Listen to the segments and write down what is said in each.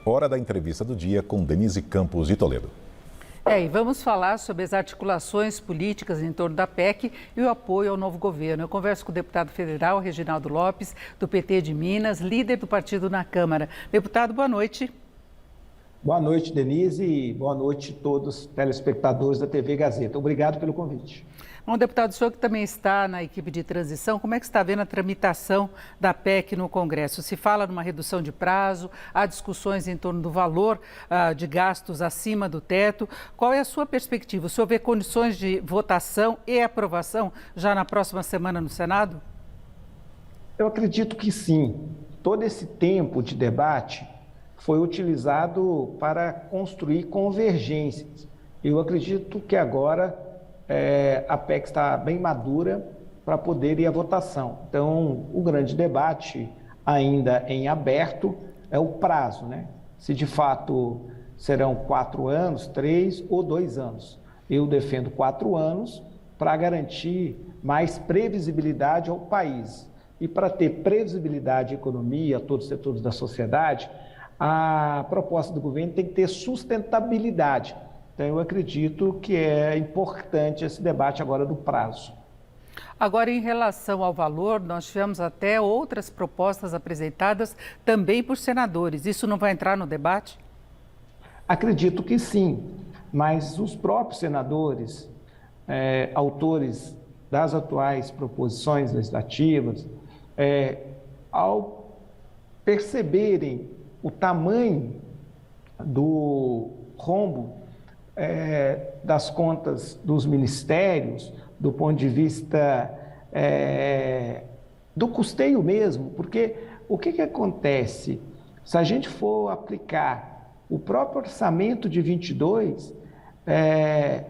Hora da entrevista do dia com Denise Campos de Toledo. E vamos falar sobre as articulações políticas em torno da PEC e o apoio ao novo governo. Eu converso com o deputado federal Reginaldo Lopes, do PT de Minas, líder do partido na Câmara. Deputado, boa noite. Boa noite, Denise, e boa noite a todos os telespectadores da TV Gazeta. Obrigado pelo convite. Bom, deputado, o senhor que também está na equipe de transição, como é que está vendo a tramitação da PEC no Congresso? Se fala numa redução de prazo, há discussões em torno do valor de gastos acima do teto. Qual é a sua perspectiva? O senhor vê condições de votação e aprovação já na próxima semana no Senado? Eu acredito que sim. Todo esse tempo de debate foi utilizado para construir convergências. Eu acredito que agora a PEC está bem madura para poder ir à votação. Então, o grande debate ainda em aberto é o prazo, né? Se de fato serão 4 anos, 3 ou 2 anos. Eu defendo 4 anos para garantir mais previsibilidade ao país. E para ter previsibilidade à economia, a todos os setores da sociedade, a proposta do governo tem que ter sustentabilidade. Então, eu acredito que é importante esse debate agora do prazo. Agora, em relação ao valor, nós tivemos até outras propostas apresentadas também por senadores. Isso não vai entrar no debate? Acredito que sim, mas os próprios senadores, autores das atuais proposições legislativas, ao perceberem o tamanho do rombo das contas dos ministérios, do ponto de vista do custeio mesmo, porque o que acontece? Se a gente for aplicar o próprio orçamento de 22,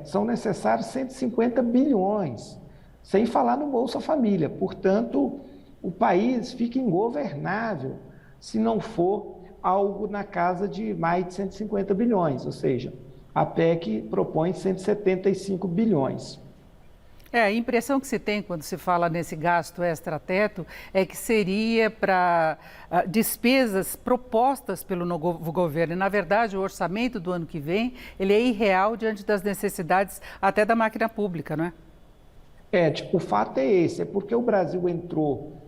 são necessários 150 bilhões, sem falar no Bolsa Família. Portanto, o país fica ingovernável se não for algo na casa de mais de 150 bilhões, ou seja, a PEC propõe 175 bilhões. A impressão que se tem quando se fala nesse gasto extra-teto é que seria para despesas propostas pelo novo governo. E, na verdade, o orçamento do ano que vem, ele é irreal diante das necessidades até da máquina pública, não é? O fato é esse, é porque o Brasil entrou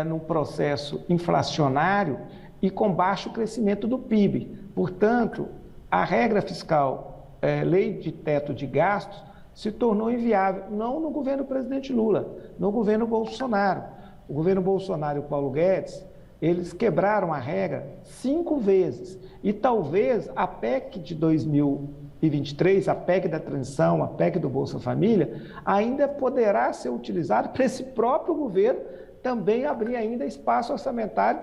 num processo inflacionário e com baixo crescimento do PIB. Portanto, a regra fiscal, lei de teto de gastos, se tornou inviável, não no governo do presidente Lula, no governo Bolsonaro. O governo Bolsonaro e o Paulo Guedes, eles quebraram a regra 5 vezes. E talvez a PEC de 2023, a PEC da transição, a PEC do Bolsa Família, ainda poderá ser utilizada para esse próprio governo também abrir ainda espaço orçamentário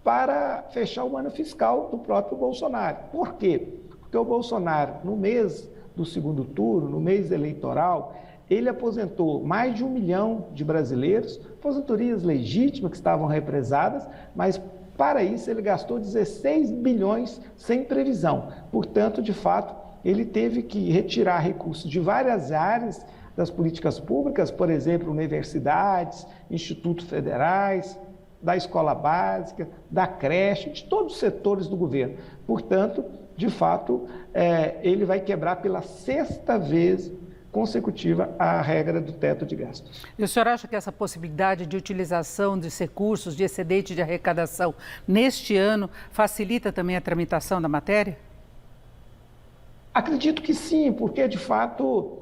para fechar o ano fiscal do próprio Bolsonaro. Por quê? Porque o Bolsonaro, no mês do segundo turno, no mês eleitoral, ele aposentou mais de 1 milhão de brasileiros, aposentadorias legítimas que estavam represadas, mas para isso ele gastou 16 bilhões sem previsão. Portanto, de fato, ele teve que retirar recursos de várias áreas das políticas públicas, por exemplo, universidades, institutos federais, da escola básica, da creche, de todos os setores do governo. Portanto, de fato, ele vai quebrar pela 6ª vez consecutiva a regra do teto de gastos. E o senhor acha que essa possibilidade de utilização de recursos, de excedente de arrecadação neste ano, facilita também a tramitação da matéria? Acredito que sim, porque, de fato,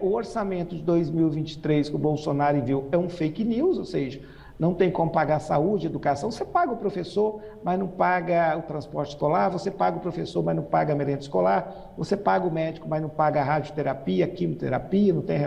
o orçamento de 2023 que o Bolsonaro enviou é um fake news, ou seja, não tem como pagar saúde, educação. Você paga o professor, mas não paga o transporte escolar. Você paga o professor, mas não paga a merenda escolar. Você paga o médico, mas não paga a radioterapia, a quimioterapia, não tem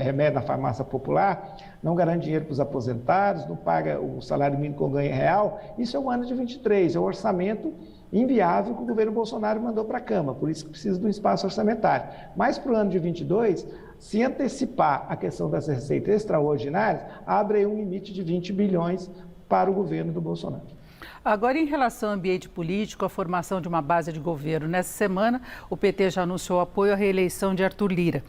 remédio na farmácia popular, não garante dinheiro para os aposentados, não paga o salário mínimo com ganho real. Isso é o ano de 23, é o orçamento inviável que o governo Bolsonaro mandou para a Câmara, por isso que precisa de um espaço orçamentário. Mas para o ano de 22, se antecipar a questão das receitas extraordinárias, abre aí um limite de 20 bilhões para o governo do Bolsonaro. Agora, em relação ao ambiente político, a formação de uma base de governo. Nessa semana, o PT já anunciou apoio à reeleição de Arthur Lira,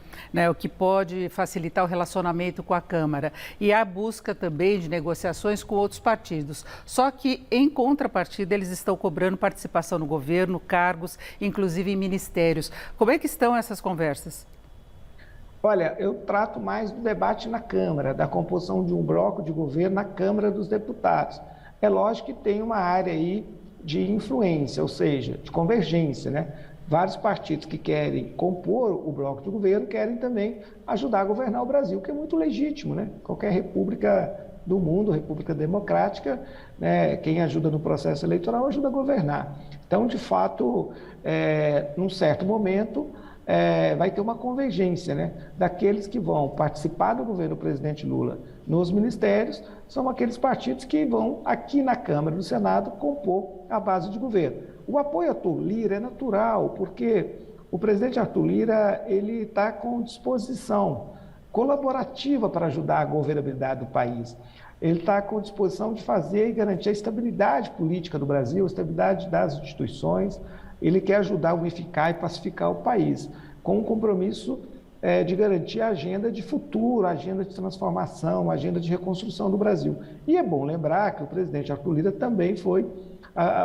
o que pode facilitar o relacionamento com a Câmara. E há busca também de negociações com outros partidos. Só que, em contrapartida, eles estão cobrando participação no governo, cargos, inclusive em ministérios. Como é que estão essas conversas? Olha, eu trato mais do debate na Câmara, da composição de um bloco de governo na Câmara dos Deputados. É lógico que tem uma área aí de influência, ou seja, de convergência, né? Vários partidos que querem compor o bloco de governo querem também ajudar a governar o Brasil, que é muito legítimo, né? Qualquer república do mundo, república democrática, né? Quem ajuda no processo eleitoral ajuda a governar. Então, de fato, num certo momento, vai ter uma convergência, né? Daqueles que vão participar do governo do presidente Lula nos ministérios, são aqueles partidos que vão, aqui na Câmara e no Senado, compor a base de governo. O apoio a Arthur Lira é natural, porque o presidente Arthur Lira ele está com disposição colaborativa para ajudar a governabilidade do país. Ele está com disposição de fazer e garantir a estabilidade política do Brasil, a estabilidade das instituições. Ele quer ajudar a unificar e pacificar o país, com um compromisso de garantir a agenda de futuro, a agenda de transformação, a agenda de reconstrução do Brasil. E é bom lembrar que o presidente Arthur Lira também foi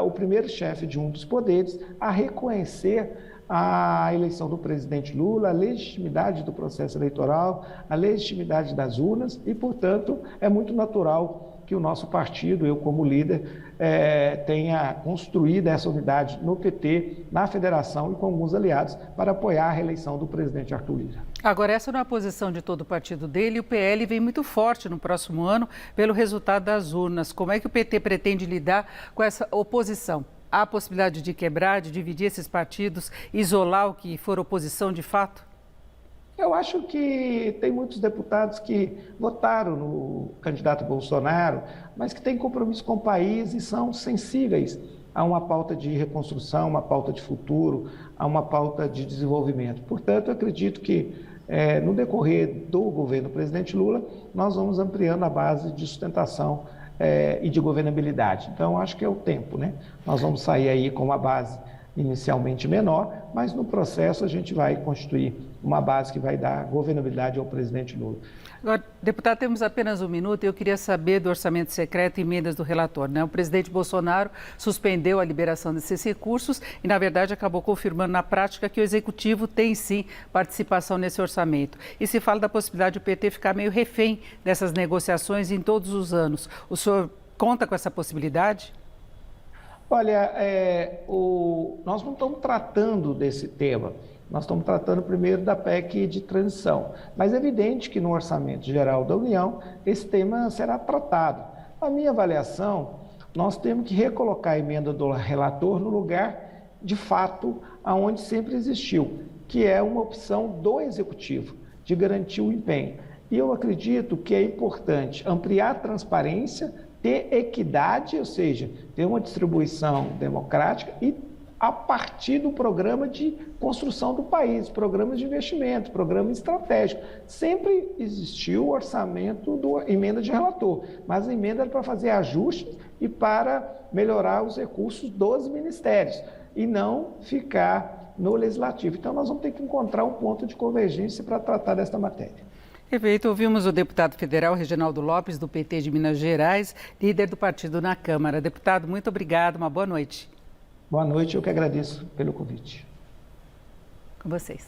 o primeiro chefe de um dos poderes a reconhecer a eleição do presidente Lula, a legitimidade do processo eleitoral, a legitimidade das urnas e, portanto, é muito natural que o nosso partido, eu como líder, tenha construído essa unidade no PT, na federação e com alguns aliados para apoiar a reeleição do presidente Arthur Lira. Agora, essa não é a posição de todo o partido dele. O PL vem muito forte no próximo ano pelo resultado das urnas. Como é que o PT pretende lidar com essa oposição? Há a possibilidade de quebrar, de dividir esses partidos, isolar o que for oposição de fato? Eu acho que tem muitos deputados que votaram no candidato Bolsonaro, mas que têm compromisso com o país e são sensíveis a uma pauta de reconstrução, uma pauta de futuro, a uma pauta de desenvolvimento. Portanto, eu acredito que no decorrer do governo do presidente Lula, nós vamos ampliando a base de sustentação e de governabilidade. Então, acho que é o tempo, né? Nós vamos sair aí com uma base inicialmente menor, mas no processo a gente vai constituir uma base que vai dar governabilidade ao presidente Lula. Agora, deputado, temos apenas um minuto e eu queria saber do orçamento secreto e emendas do relator, né? O presidente Bolsonaro suspendeu a liberação desses recursos e, na verdade, acabou confirmando na prática que o executivo tem sim participação nesse orçamento. E se fala da possibilidade do PT ficar meio refém dessas negociações em todos os anos. O senhor conta com essa possibilidade? Olha, nós não estamos tratando desse tema, nós estamos tratando primeiro da PEC de transição, mas é evidente que no Orçamento Geral da União esse tema será tratado. A minha avaliação, nós temos que recolocar a emenda do relator no lugar, de fato, aonde sempre existiu, que é uma opção do Executivo, de garantir o empenho. E eu acredito que é importante ampliar a transparência, ter equidade, ou seja, ter uma distribuição democrática e a partir do programa de construção do país, programas de investimento, programa estratégico. Sempre existiu o orçamento da emenda de relator, mas a emenda era para fazer ajustes e para melhorar os recursos dos ministérios e não ficar no legislativo. Então, nós vamos ter que encontrar um ponto de convergência para tratar desta matéria. Perfeito. Ouvimos o deputado federal Reginaldo Lopes, do PT de Minas Gerais, líder do partido na Câmara. Deputado, muito obrigado. Uma boa noite. Boa noite. Eu que agradeço pelo convite. Com vocês.